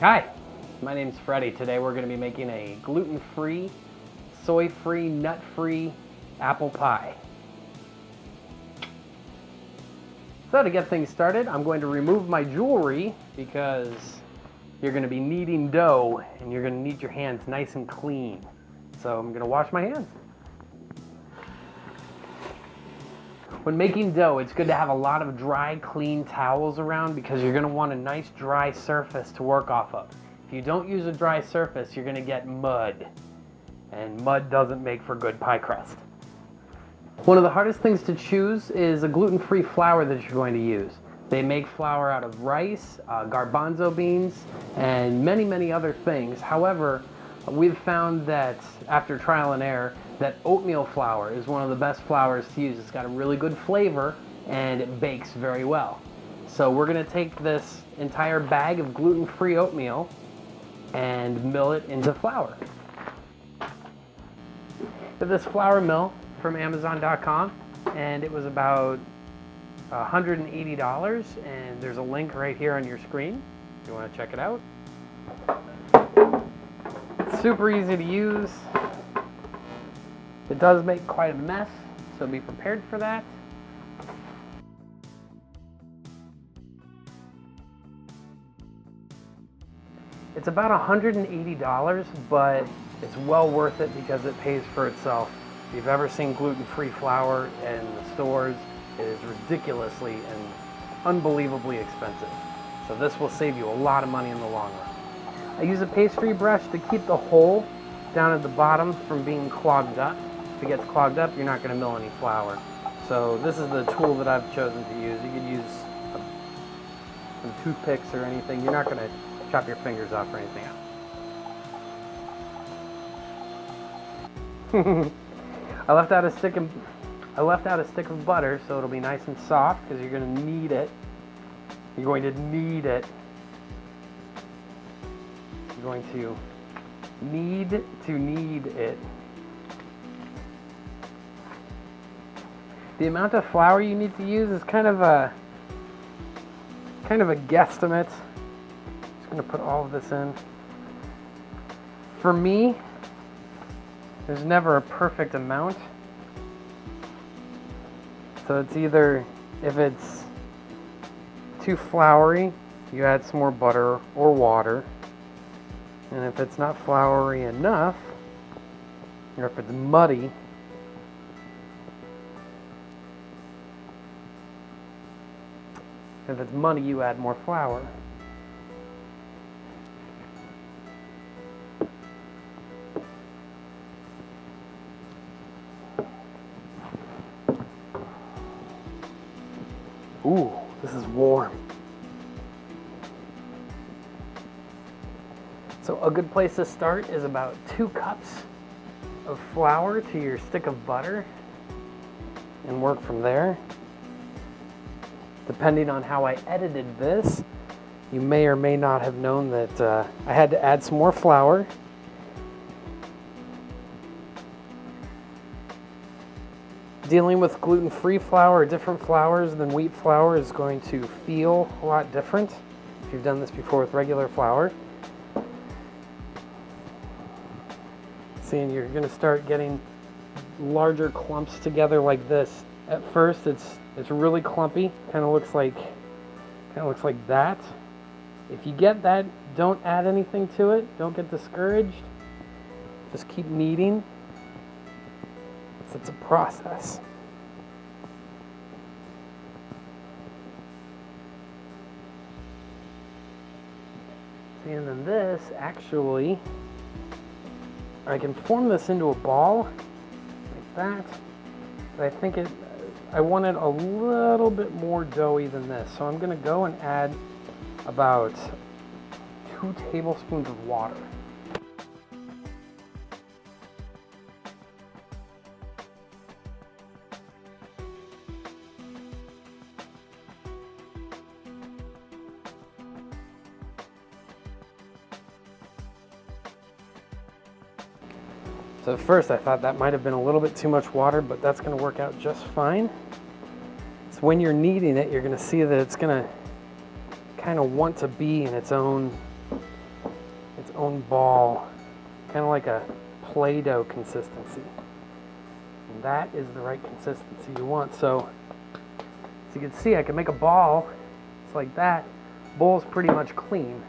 Hi, my name's Freddie. Today we're going to be making a gluten-free, soy-free, nut-free apple pie. So to get things started, I'm going to remove my jewelry because you're going to be kneading dough and you're going to need your hands nice and clean. So I'm going to wash my hands. When making dough, it's good to have a lot of dry, clean towels around because you're going to want a nice dry surface to work off of. If you don't use a dry surface, you're going to get mud, and mud doesn't make for good pie crust. One of the hardest things to choose is a gluten-free flour that you're going to use. They make flour out of rice, garbanzo beans, and many other things. However, we've found that after trial and error, that oatmeal flour is one of the best flours to use. It's got a really good flavor and it bakes very well. So we're going to take this entire bag of gluten-free oatmeal and mill it into flour. So this flour mill from Amazon.com, and it was about $180, and there's a link right here on your screen if you want to check it out. It's super easy to use. It does make quite a mess, so be prepared for that. It's about $180, but it's well worth it because it pays for itself. If you've ever seen gluten-free flour in the stores, it is ridiculously and unbelievably expensive. So this will save you a lot of money in the long run. I use a pastry brush to keep the hole down at the bottom from being clogged up. If it gets clogged up, you're not going to mill any flour. So this is the tool that I've chosen to use. You could use some toothpicks or anything. You're not going to chop your fingers off or anything else. I left out a stick of butter so it'll be nice and soft because you're going to need it. You're going to need it. You're going to need it. The amount of flour you need to use is kind of a guesstimate. Just going to put all of this in. For me, there's never a perfect amount. So it's either, if it's too floury, you add some more butter or water. And if it's not floury enough, or if it's muddy, you add more flour. Ooh, this is warm. So a good place to start is about 2 cups of flour to your stick of butter and work from there. Depending on how I edited this, you may or may not have known that I had to add some more flour. Dealing with gluten-free flour or different flours than wheat flour is going to feel a lot different if you've done this before with regular flour. See, and you're going to start getting larger clumps together like this. At first, it's really clumpy. Kind of looks like that. If you get that, don't add anything to it. Don't get discouraged. Just keep kneading. It's a process. See, and then this actually, I can form this into a ball like that. But I think I want it a little bit more doughy than this. So I'm going to go and add about 2 tablespoons of water. So at first I thought that might have been a little bit too much water, but that's going to work out just fine. So when you're kneading it, you're going to see that it's going to kind of want to be in its own own ball, kind of like a Play-Doh consistency. And that is the right consistency you want. So as you can see, I can make a ball. It's like that. Bowl's pretty much clean.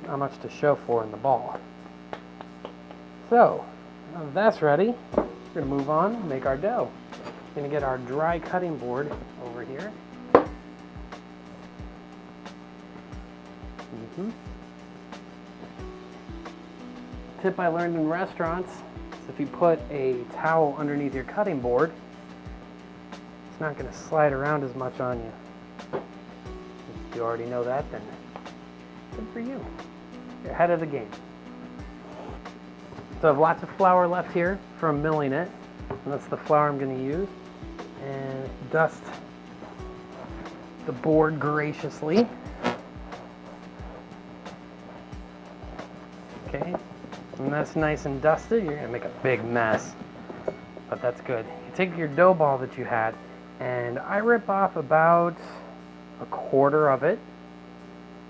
Not much to show for in the ball. So now that that's ready, we're going to move on and make our dough. We're going to get our dry cutting board over here. Tip I learned in restaurants is if you put a towel underneath your cutting board, it's not going to slide around as much on you. If you already know that, then good for you. You're ahead of the game. So I have lots of flour left here from milling it, and that's the flour I'm going to use. And dust the board graciously. Okay, and that's nice and dusted. You're going to make a big mess, but that's good. You take your dough ball that you had, and I rip off about a quarter of it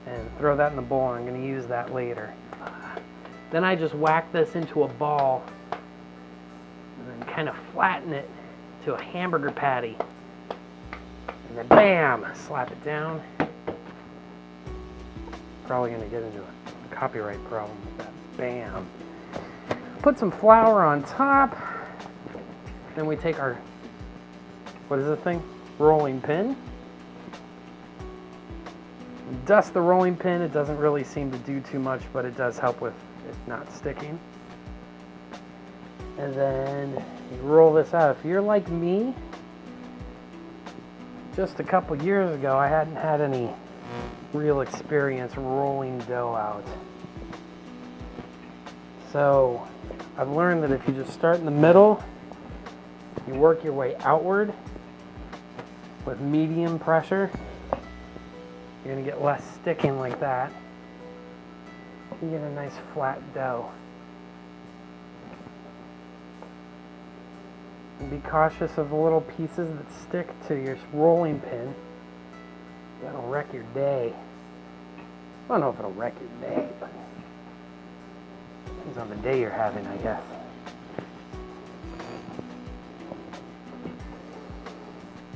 and throw that in the bowl, and I'm going to use that later. Then I just whack this into a ball and then kind of flatten it to a hamburger patty. And then bam, slap it down. Probably going to get into a copyright problem with that. Bam. Put some flour on top. Then we take our, what is this thing? Rolling pin. Dust the rolling pin. It doesn't really seem to do too much, but it does help with it not sticking. And then you roll this out. If you're like me, just a couple years ago, I hadn't had any real experience rolling dough out. So I've learned that if you just start in the middle, you work your way outward with medium pressure, you're going to get less sticking like that. You get a nice flat dough. And be cautious of the little pieces that stick to your rolling pin. That'll wreck your day. I don't know if it'll wreck your day, but depends on the day you're having, I guess.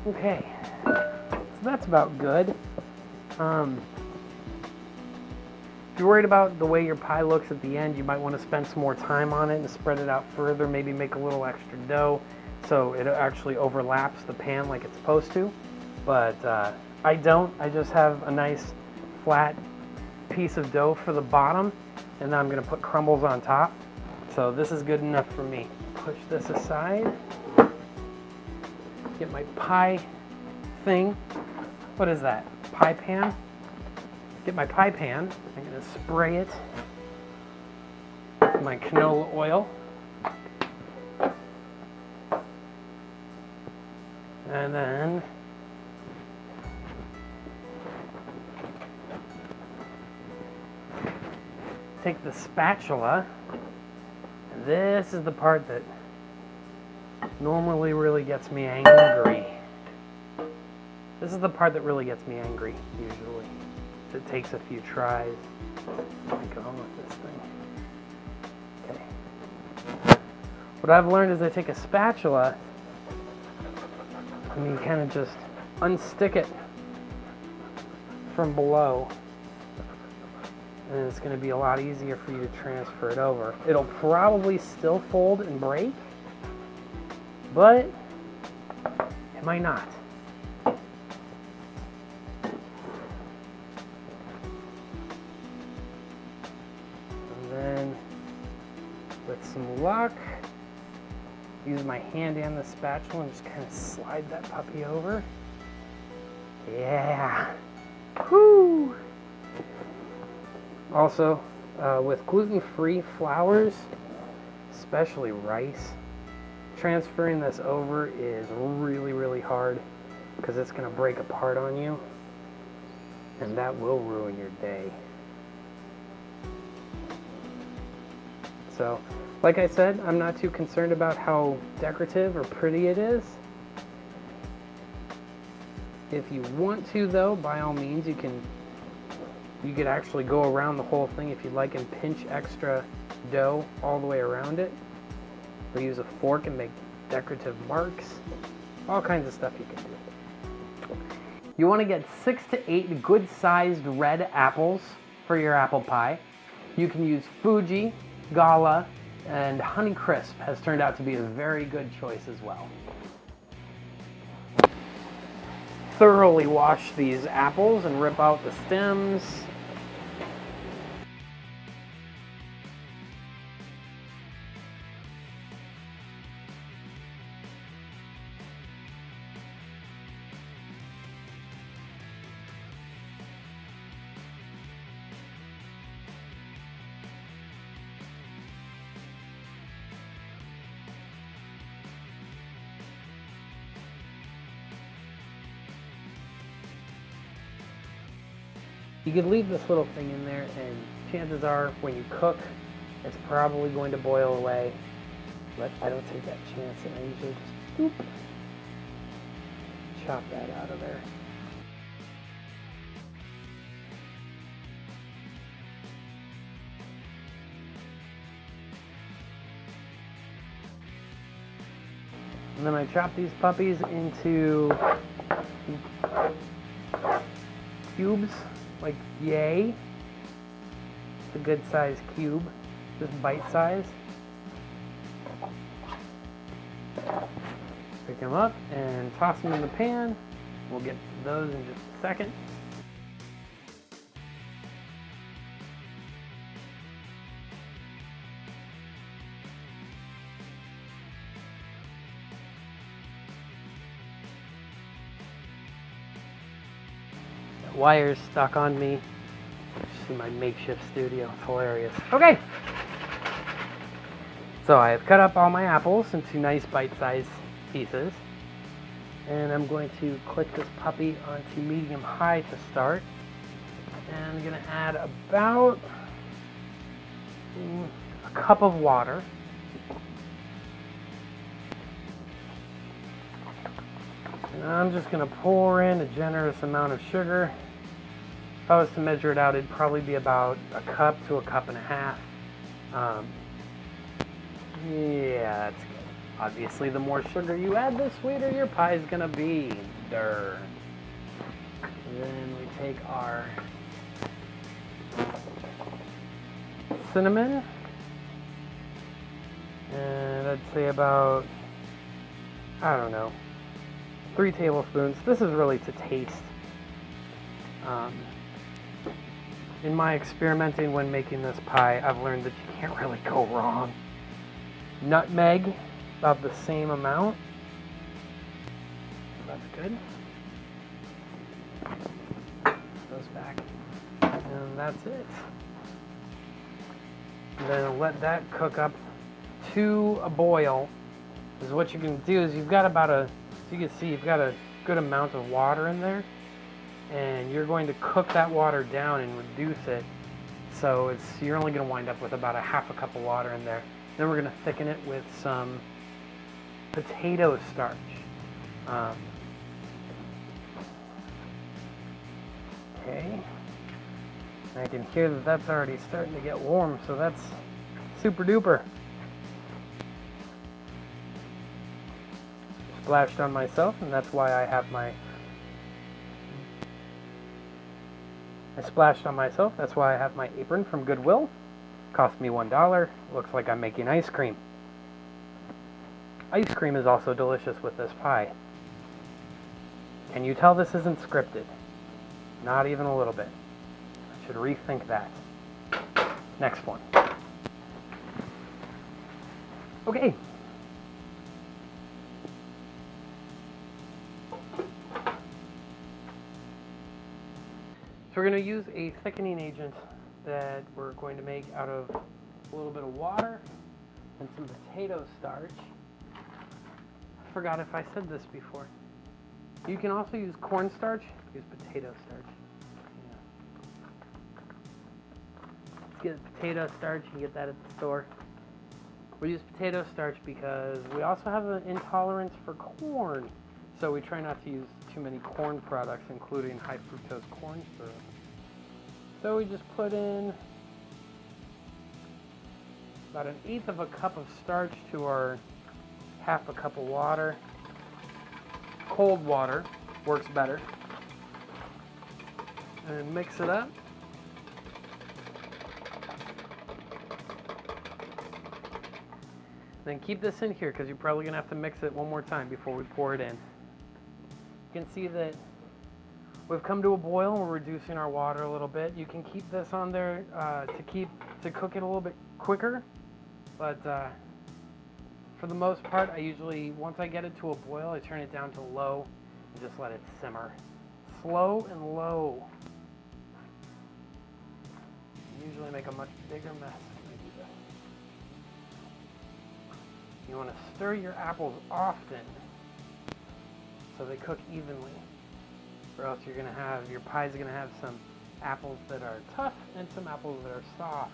Okay, so that's about good. If you're worried about the way your pie looks at the end, you might want to spend some more time on it and spread it out further, maybe make a little extra dough so it actually overlaps the pan like it's supposed to. But I don't. I just have a nice flat piece of dough for the bottom, and then I'm going to put crumbles on top. So this is good enough for me. Push this aside. Get my pie thing. What is that? Pie pan? Get my pie pan. I'm going to spray it with my canola oil. And then take the spatula. And this is the part that normally really gets me angry. This is the part that really gets me angry, usually. It takes a few tries. Let me go on with this thing. Okay. What I've learned is I take a spatula and you kind of just unstick it from below. And it's going to be a lot easier for you to transfer it over. It'll probably still fold and break, but it might not. With some luck, use my hand and the spatula and just kind of slide that puppy over. Yeah. Whoo! Also, with gluten-free flours, especially rice, transferring this over is really, really hard because it's going to break apart on you, and that will ruin your day. So, like I said, I'm not too concerned about how decorative or pretty it is. If you want to, though, by all means, you can You could actually go around the whole thing if you'd like and pinch extra dough all the way around it. Or use a fork and make decorative marks. All kinds of stuff you can do. You want to get 6 to 8 good-sized red apples for your apple pie. You can use Fuji, Gala, and Honeycrisp has turned out to be a very good choice as well. Thoroughly wash these apples and rip out the stems. You could leave this little thing in there, and chances are when you cook, it's probably going to boil away. But I don't take that chance, and I usually just boop, chop that out of there. And then I chop these puppies into cubes. Like, yay. It's a good size cube, just bite size. Pick them up and toss them in the pan. We'll get to those in just a second. Wires stuck on me. Just in my makeshift studio. It's hilarious. Okay. So I have cut up all my apples into nice bite-sized pieces. And I'm going to click this puppy onto medium-high to start. And I'm going to add about a cup of water. And I'm just going to pour in a generous amount of sugar. If I was to measure it out, it'd probably be about a cup to a cup and a half. Yeah, that's good. Obviously, the more sugar you add, the sweeter your pie is gonna be. Durr. Then we take our cinnamon, and I'd say about, I don't know, 3 tablespoons. This is really to taste. In my experimenting when making this pie, I've learned that you can't really go wrong. Nutmeg, about the same amount. That's good. Goes back. And that's it. And then let that cook up to a boil. Because what you can do is you've got about as you can see, you've got a good amount of water in there. And you're going to cook that water down and reduce it, so you're only going to wind up with about a half a cup of water in there. Then we're going to thicken it with some potato starch. Okay, and I can hear that that's already starting to get warm, so that's super duper. Splashed on myself, and that's why I have my splashed on myself. That's why I have my apron from Goodwill. Cost me $1. Looks like I'm making ice cream. Ice cream is also delicious with this pie. Can you tell this isn't scripted? Not even a little bit. I should rethink that. Next one. Okay. So we're going to use a thickening agent that we're going to make out of a little bit of water and some potato starch. I forgot if I said this before. You can also use cornstarch, use potato starch. Yeah. Let's get potato starch, you can get that at the store. We use potato starch because we also have an intolerance for corn. So we try not to use too many corn products, including high fructose corn syrup. So we just put in about 1/8 of a cup of starch to our 1/2 a cup of water. Cold water works better. And mix it up. Then keep this in here because you're probably going to have to mix it one more time before we pour it in. You can see that we've come to a boil and we're reducing our water a little bit. You can keep this on there to cook it a little bit quicker, but for the most part, I usually, once I get it to a boil, I turn it down to low and just let it simmer. Slow and low. I usually make a much bigger mess when I do this. You want to stir your apples often so they cook evenly, or else you're going to have, your pie's going to have some apples that are tough and some apples that are soft.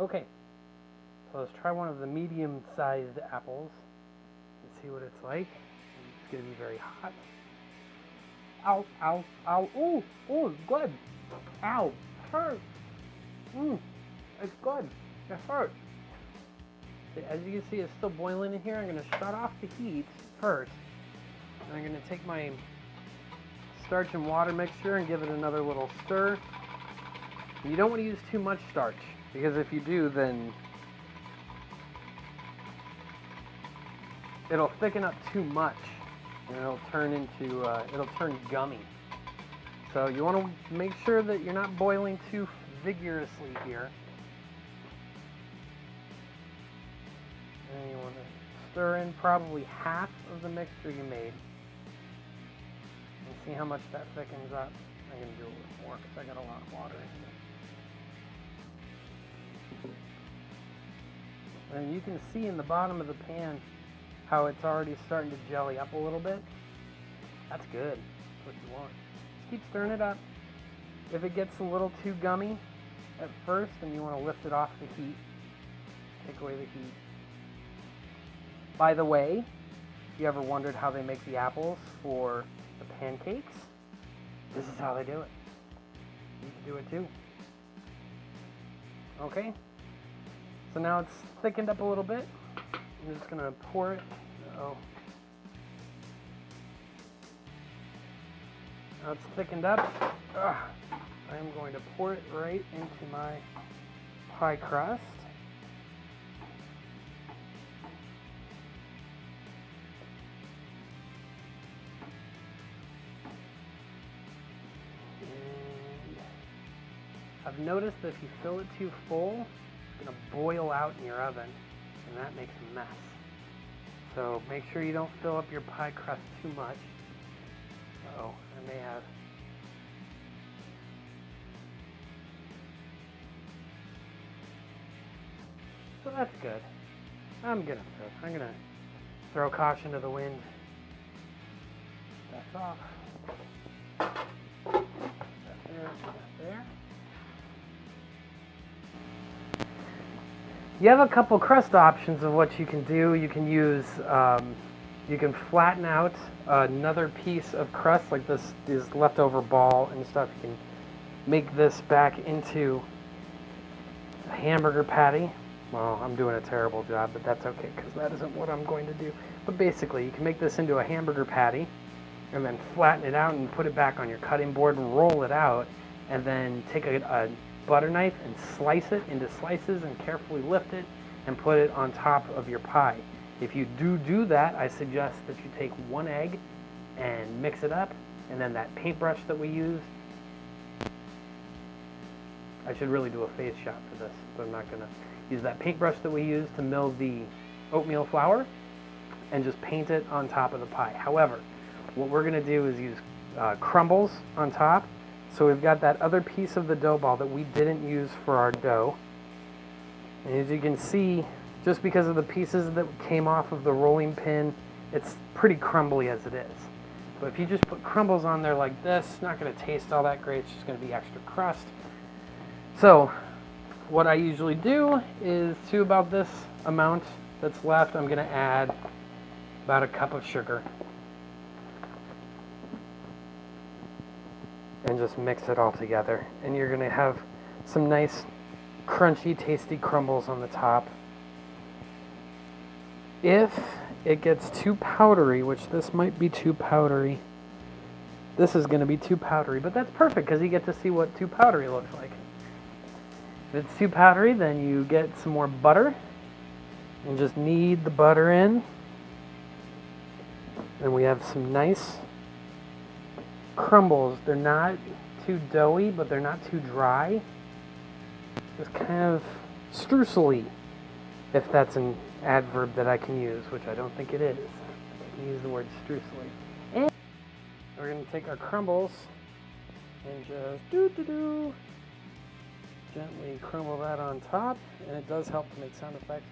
Okay, so let's try one of the medium-sized apples and see what it's like. It's going to be very hot. Ow, ow, ow. Ooh, ooh, it's good. Ow, hurt. It's good. It hurts. As you can see, it's still boiling in here. I'm going to shut off the heat first. And I'm going to take my starch and water mixture and give it another little stir. You don't want to use too much starch, because if you do, then it'll thicken up too much and it'll turn gummy. So you want to make sure that you're not boiling too vigorously here. And you want to stir in probably half of the mixture you made and see how much that thickens up. I'm going to do a little more because I got a lot of water in here. And you can see in the bottom of the pan how it's already starting to jelly up a little bit. That's good. That's what you want. Just keep stirring it up. If it gets a little too gummy at first, then you want to lift it off the heat. Take away the heat. By the way, if you ever wondered how they make the apples for the pancakes, this is how they do it. You can do it too. Okay? So now it's thickened up a little bit. I'm just going to pour it. Now it's thickened up. I'm going to pour it right into my pie crust. And I've noticed that if you fill it too full, it's going to boil out in your oven, and that makes a mess. So make sure you don't fill up your pie crust too much. Uh-oh, I may have. So that's good. I'm gonna throw caution to the wind. That's off. That there. You have a couple crust options of what you can do. You can use, you can flatten out another piece of crust, like this leftover ball and stuff. You can make this back into a hamburger patty. Well, I'm doing a terrible job, but that's okay, because that isn't what I'm going to do. But basically, you can make this into a hamburger patty, and then flatten it out and put it back on your cutting board and roll it out, and then take a butter knife and slice it into slices and carefully lift it and put it on top of your pie. If you do that, I suggest that you take 1 egg and mix it up, and then that paintbrush that we used. I should really do a face shot for this, but I'm not going to. Use that paintbrush that we used to mill the oatmeal flour and just paint it on top of the pie. However, what we're going to do is use crumbles on top. So we've got that other piece of the dough ball that we didn't use for our dough. And as you can see, just because of the pieces that came off of the rolling pin, it's pretty crumbly as it is. But if you just put crumbles on there like this, it's not going to taste all that great. It's just going to be extra crust. So what I usually do is to about this amount that's left, I'm going to add about a cup of sugar. And just mix it all together. And you're going to have some nice, crunchy, tasty crumbles on the top. If it gets too powdery, which this might be too powdery, this is going to be too powdery, but that's perfect because you get to see what too powdery looks like. If it's too powdery, then you get some more butter and just knead the butter in. And we have some nice crumbles. They're not too doughy, but they're not too dry. Just kind of streusely, if that's an adverb that I can use, which I don't think it is. I can use the word streusely. And we're going to take our crumbles and just gently crumble that on top, and it does help to make sound effects.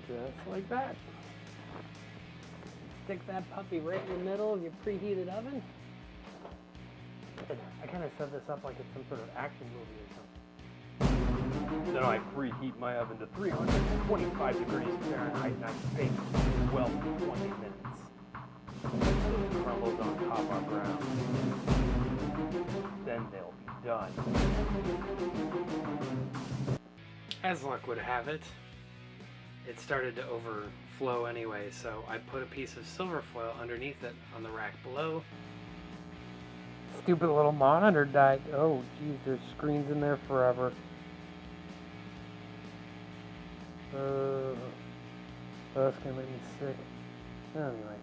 Just like that. Stick that puppy right in the middle of your preheated oven. I kind of set this up like it's some sort of action movie or something. Then I preheat my oven to 325 degrees Fahrenheit and I bake for 12 to 20 minutes. Those crumbles on top are brown. Then they'll be done. As luck would have it, it started to overflow anyway, so I put a piece of silver foil underneath it on the rack below. Stupid little monitor died. Oh, geez, there's screens in there forever. That's gonna make me sick. Anyway.